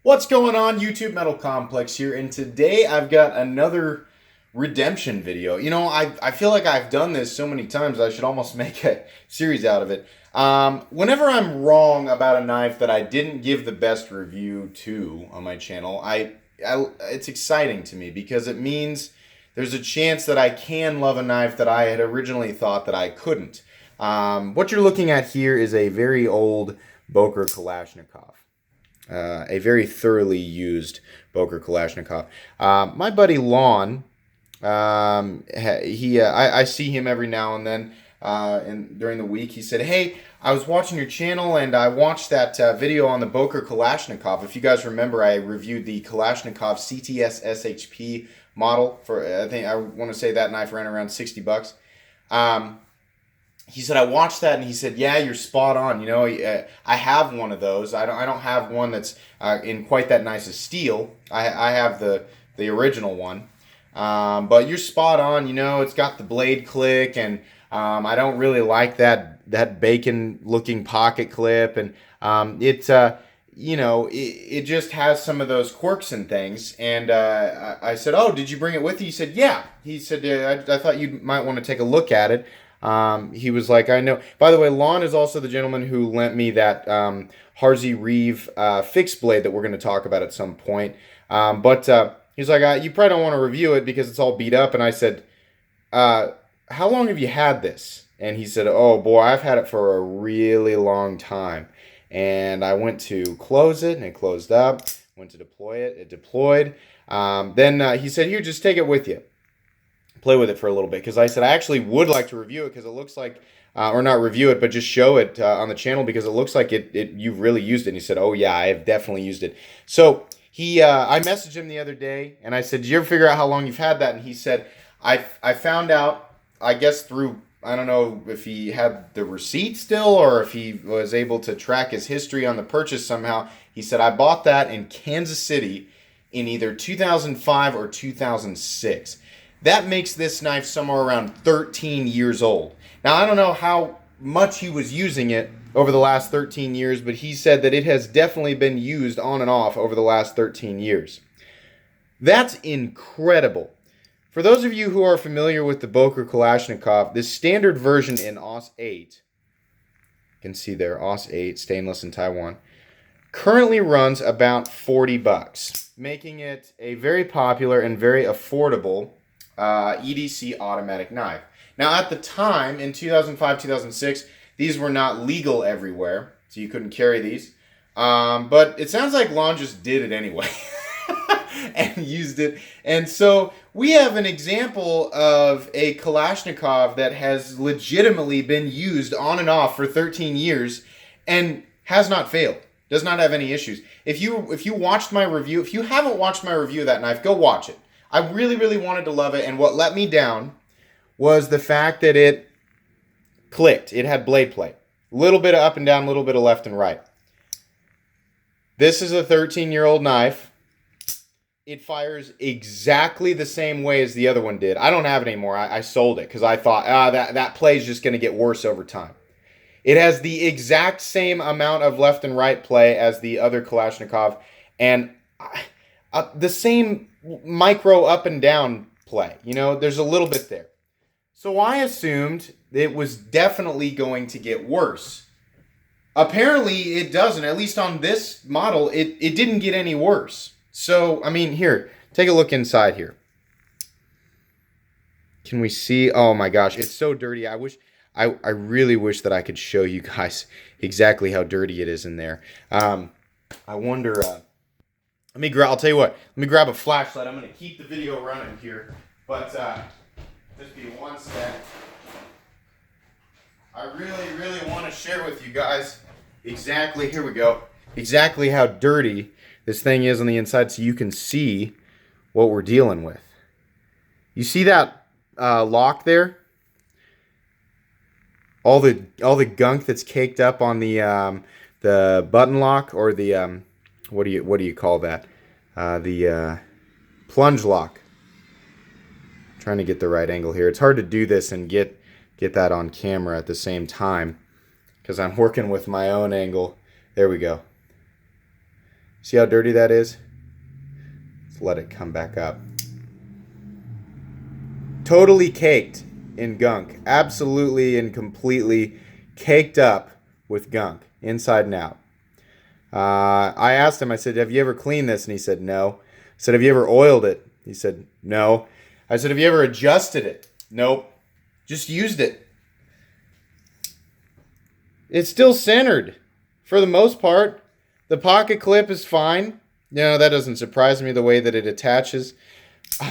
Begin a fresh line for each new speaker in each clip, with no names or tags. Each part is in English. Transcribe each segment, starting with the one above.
What's going on, YouTube? Metal Complex here, and today I've got another redemption video. I feel like I've done this so many times I should almost make a series out of it. Whenever I'm wrong about a knife that I didn't give the best review to on my channel, it's exciting to me because it means there's a chance that I can love a knife that I had originally thought that I couldn't. What you're looking at here is a very old Boker Kalashnikov. A very thoroughly used Boker Kalashnikov. My buddy Lon, I see him every now and then during the week. He said, "Hey, I was watching your channel and I watched that video on the Boker Kalashnikov. If you guys remember, I reviewed the Kalashnikov cts-xhp model for, I want to say that knife ran around $60. He said, I watched that, and he said, yeah, you're spot on. I have one of those. I don't have one that's in quite that nice a steel. I have the original one. But you're spot on. It's got the blade click, and I don't really like that bacon-looking pocket clip, and it just has some of those quirks and things. And I said, oh, did you bring it with you? He said, yeah. He said, I thought you might want to take a look at it. He was like, I know. By the way, Lon is also the gentleman who lent me that Harzy Reeve fixed blade that we're going to talk about at some point. But he's like, you probably don't want to review it because it's all beat up. And I said, how long have you had this? And he said, oh, boy, I've had it for a really long time. And I went to close it, and it closed up. Went to deploy it. It deployed. Then he said, here, just take it with you. Play with it for a little bit, because I said I actually would like to review it, because it looks like, or not review it, but just show it on the channel, because it looks like you've really used it. And he said, oh yeah, I have definitely used it. So I messaged him the other day, and I said, did you ever figure out how long you've had that? And he said, I found out, I guess through, I don't know if he had the receipt still, or if he was able to track his history on the purchase somehow. He said, I bought that in Kansas City in either 2005 or 2006. That makes this knife somewhere around 13 years old. Now, I don't know how much he was using it over the last 13 years, but he said that it has definitely been used on and off over the last 13 years. That's incredible. For those of you who are familiar with the Boker Kalashnikov, this standard version in AUS 8, you can see there, AUS 8, stainless in Taiwan, currently runs about $40, making it a very popular and very affordable EDC automatic knife. Now, at the time, in 2005, 2006, these were not legal everywhere, so you couldn't carry these. But it sounds like Lon just did it anyway and used it. And so we have an example of a Kalashnikov that has legitimately been used on and off for 13 years and has not failed. Does not have any issues. If you watched my review, if you haven't watched my review of that knife, go watch it. I really, really wanted to love it, and what let me down was the fact that it clicked. It had blade play. A little bit of up and down, a little bit of left and right. This is a 13-year-old knife. It fires exactly the same way as the other one did. I don't have it anymore. I sold it because I thought, that play is just going to get worse over time. It has the exact same amount of left and right play as the other Kalashnikov, and the same micro up and down play. There's a little bit there. So I assumed it was definitely going to get worse. Apparently it doesn't. At least on this model, it didn't get any worse. So, I mean, here, take a look inside here. Can we see? Oh my gosh, it's so dirty. I really wish that I could show you guys exactly how dirty it is in there. I wonder, I'll tell you what, let me grab a flashlight. I'm going to keep the video running here, but just be one sec. I really, really want to share with you guys exactly, here we go, exactly how dirty this thing is on the inside, so you can see what we're dealing with. You see that lock there? All the gunk that's caked up on the button lock, or the what do you call that? The plunge lock. I'm trying to get the right angle here. It's hard to do this and get that on camera at the same time because I'm working with my own angle. There we go. See how dirty that is? Let's let it come back up. Totally caked in gunk. Absolutely and completely caked up with gunk, inside and out. I asked him, I said, have you ever cleaned this? And he said, no. I said, have you ever oiled it? He said, no. I said, have you ever adjusted it? Nope. Just used it. It's still centered for the most part. The pocket clip is fine. No, that doesn't surprise me, the way that it attaches.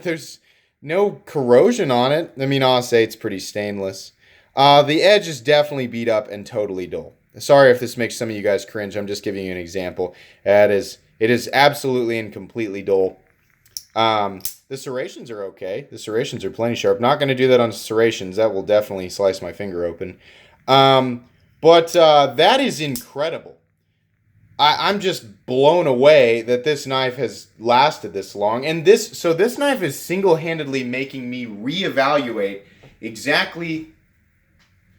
There's no corrosion on it. I mean, I'll say it's pretty stainless. The edge is definitely beat up and totally dull. Sorry if this makes some of you guys cringe. I'm just giving you an example. It is absolutely and completely dull. The serrations are okay. The serrations are plenty sharp. Not going to do that on serrations. That will definitely slice my finger open. But that is incredible. I'm just blown away that this knife has lasted this long. And this knife is single-handedly making me reevaluate exactly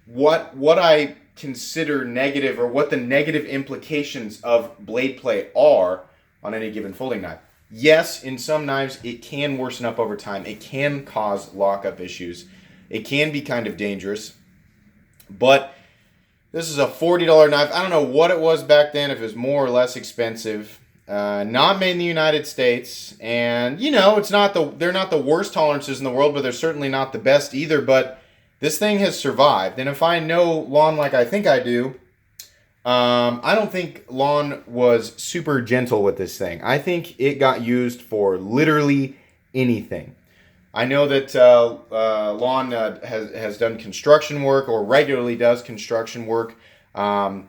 what I consider negative, or what the negative implications of blade play are on any given folding knife. Yes, in some knives it can worsen up over time. It can cause lockup issues. It can be kind of dangerous. But this is a $40 knife. I don't know what it was back then, if it was more or less expensive. Not made in the United States. And, you know, they're not the worst tolerances in the world, but they're certainly not the best either. But this thing has survived. And if I know Lon like I think I do, I don't think Lon was super gentle with this thing. I think it got used for literally anything. I know that Lon has done construction work, or regularly does construction work. And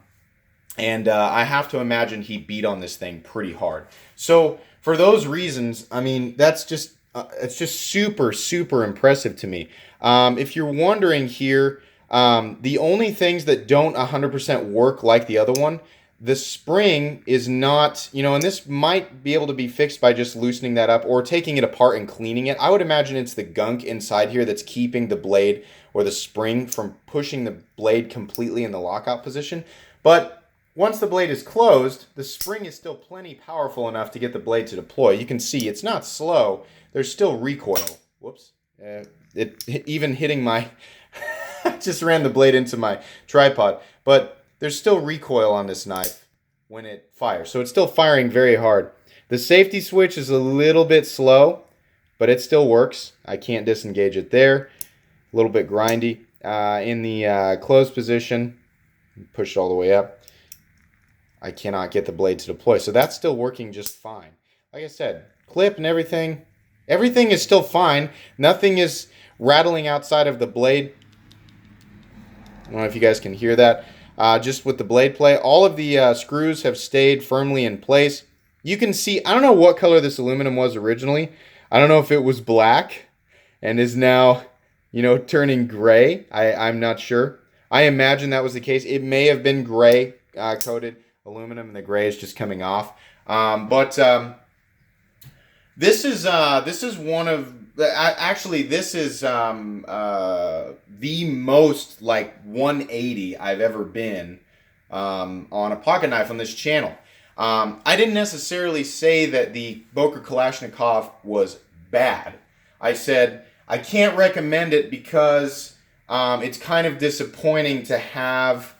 I have to imagine he beat on this thing pretty hard. So for those reasons, I mean, that's just it's just super, super impressive to me. If you're wondering here, the only things that don't 100% work like the other one, the spring is not, and this might be able to be fixed by just loosening that up or taking it apart and cleaning it. I would imagine it's the gunk inside here that's keeping the blade or the spring from pushing the blade completely in the lockout position. But once the blade is closed, the spring is still plenty powerful enough to get the blade to deploy. You can see it's not slow. There's still recoil. Whoops. It even hitting my... I just ran the blade into my tripod. But there's still recoil on this knife when it fires. So it's still firing very hard. The safety switch is a little bit slow, but it still works. I can't disengage it there. A little bit grindy. In the closed position, push it all the way up. I cannot get the blade to deploy. So that's still working just fine. Like I said, clip and everything is still fine. Nothing is rattling outside of the blade. I don't know if you guys can hear that. Just with the blade play, all of the screws have stayed firmly in place. You can see, I don't know what color this aluminum was originally. I don't know if it was black and is now, turning gray. I'm not sure. I imagine that was the case. It may have been gray coated aluminum, and the gray is just coming off. But this is one of actually this is the most like 180 I've ever been on a pocket knife on this channel. I didn't necessarily say that the Boker Kalashnikov was bad. I said I can't recommend it because it's kind of disappointing to have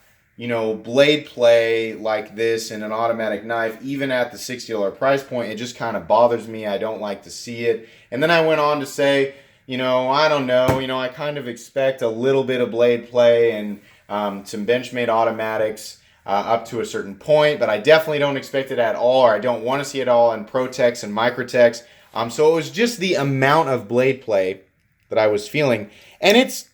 blade play like this in an automatic knife, even at the $60 price point. It just kind of bothers me. I don't like to see it. And then I went on to say, I don't know, I kind of expect a little bit of blade play and some Benchmade automatics up to a certain point, but I definitely don't expect it at all, or I don't want to see it all in Pro-Tex and Micro-Tex. So it was just the amount of blade play that I was feeling. And it's,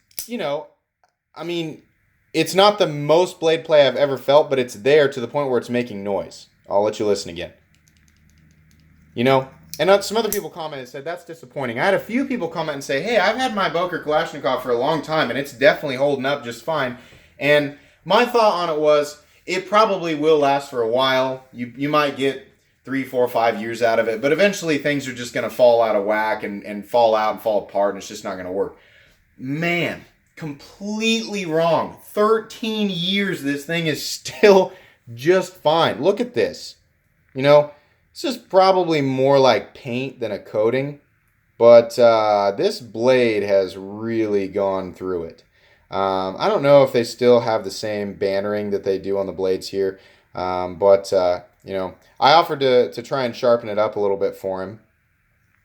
it's not the most blade play I've ever felt, but it's there to the point where it's making noise. I'll let you listen again. And some other people commented and said, that's disappointing. I had a few people comment and say, hey, I've had my Boker Kalashnikov for a long time, and it's definitely holding up just fine. And my thought on it was, it probably will last for a while. You might get 3, 4, 5 years out of it, but eventually things are just going to fall out of whack and fall out and fall apart, and it's just not going to work. Man, completely wrong. 13 years, this thing is still just fine. Look at this. This is probably more like paint than a coating, but this blade has really gone through it. I don't know if they still have the same bannering that they do on the blades here, but you know, I offered to try and sharpen it up a little bit for him.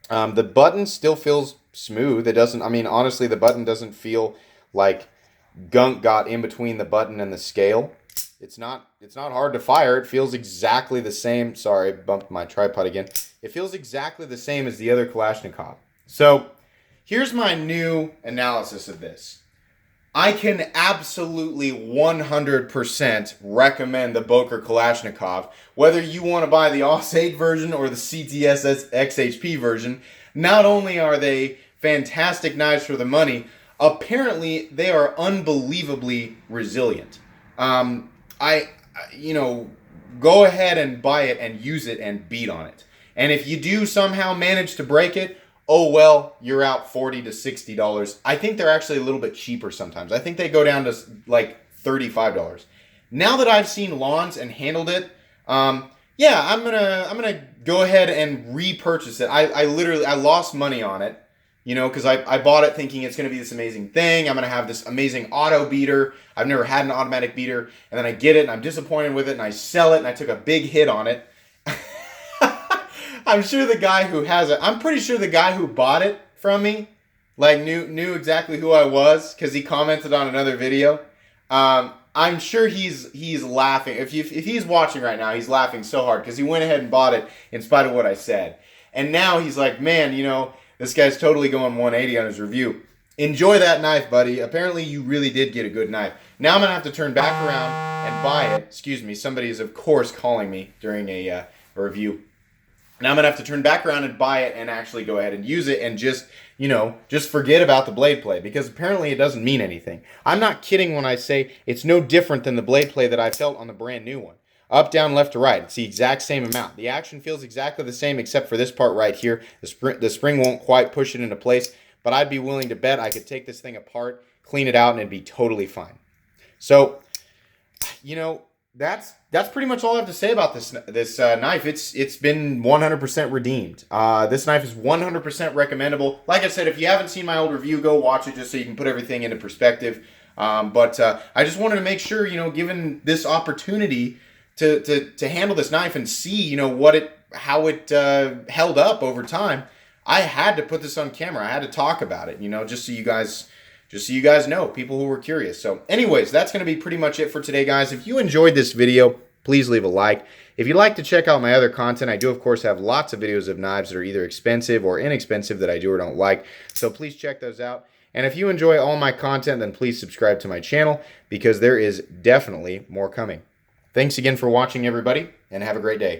The button still feels smooth. It doesn't, I mean, honestly, the button doesn't feel like gunk got in between the button and the scale. It's not hard to fire. It feels exactly the same. Sorry, bumped my tripod again. It feels exactly the same as the other Kalashnikov. So, here's my new analysis of this. I can absolutely 100% recommend the Boker Kalashnikov, whether you want to buy the AUS-8 version or the cts-xhp version. Not only are they fantastic knives for the money, apparently they are unbelievably resilient. You know, go ahead and buy it and use it and beat on it. And if you do somehow manage to break it, oh well, you're out $40 to $60. I think they're actually a little bit cheaper sometimes. I think they go down to like $35. Now that I've seen lawns and handled it, yeah, I'm gonna go ahead and repurchase it. I literally lost money on it. You know, because I bought it thinking it's going to be this amazing thing. I'm going to have this amazing auto beater. I've never had an automatic beater. And then I get it and I'm disappointed with it and I sell it and I took a big hit on it. I'm sure the guy who has it, I'm pretty sure the guy who bought it from me, like knew exactly who I was because he commented on another video. I'm sure he's laughing. If he's watching right now, he's laughing so hard because he went ahead and bought it in spite of what I said. And now he's like, man, you know, this guy's totally going 180 on his review. Enjoy that knife, buddy. Apparently, you really did get a good knife. Now I'm going to have to turn back around and buy it. Excuse me. Somebody is, of course, calling me during a review. Now I'm going to have to turn back around and buy it and actually go ahead and use it and just, you know, just forget about the blade play because apparently it doesn't mean anything. I'm not kidding when I say it's no different than the blade play that I felt on the brand new one. Up, down, left to right. It's the exact same amount. The action feels exactly the same except for this part right here. The spring won't quite push it into place, but I'd be willing to bet I could take this thing apart, clean it out, and it'd be totally fine. So, you know, that's pretty much all I have to say about this knife. It's been 100% redeemed. This knife is 100% recommendable. Like I said, if you haven't seen my old review, go watch it just so you can put everything into perspective. But I just wanted to make sure, you know, given this opportunity to handle this knife and see, you know, how it held up over time, I had to put this on camera. I had to talk about it, you know, just so you guys know, people who were curious. So anyways, that's going to be pretty much it for today, guys. If you enjoyed this video, please leave a like. If you'd like to check out my other content, I do, of course, have lots of videos of knives that are either expensive or inexpensive that I do or don't like. So please check those out. And if you enjoy all my content, then please subscribe to my channel because there is definitely more coming. Thanks again for watching, everybody, and have a great day.